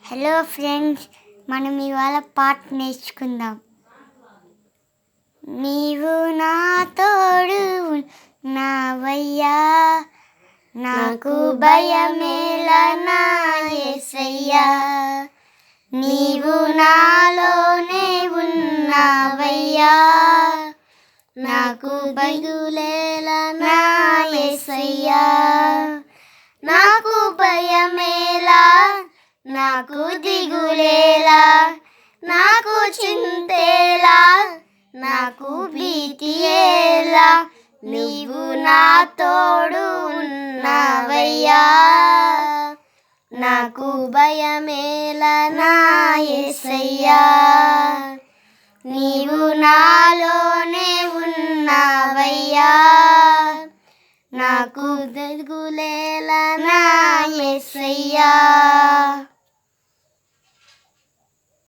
Hello friends, మనం ఇవాళ పాట నేర్చుకుందాం. నీవు నా తోడు ఉన్నావయ్యా, నాకు భయమేలా నా యేసయ్యా. నీవు నాలోనే ఉన్నావయ్యా, నాకు దిగులేలా నా యేసయ్యా. నాకు భయమేలా, నాకు దిగులేలా, నాకు చింతేలా, నాకు భీతియేలా. నీవు నా తోడు ఉన్నావయ్యా, నాకు భయమేలా నా యేసయ్యా. నీవు నాలోనే ఉన్నావయ్యా, నాకు దిగులేలా నా యేసయ్యా.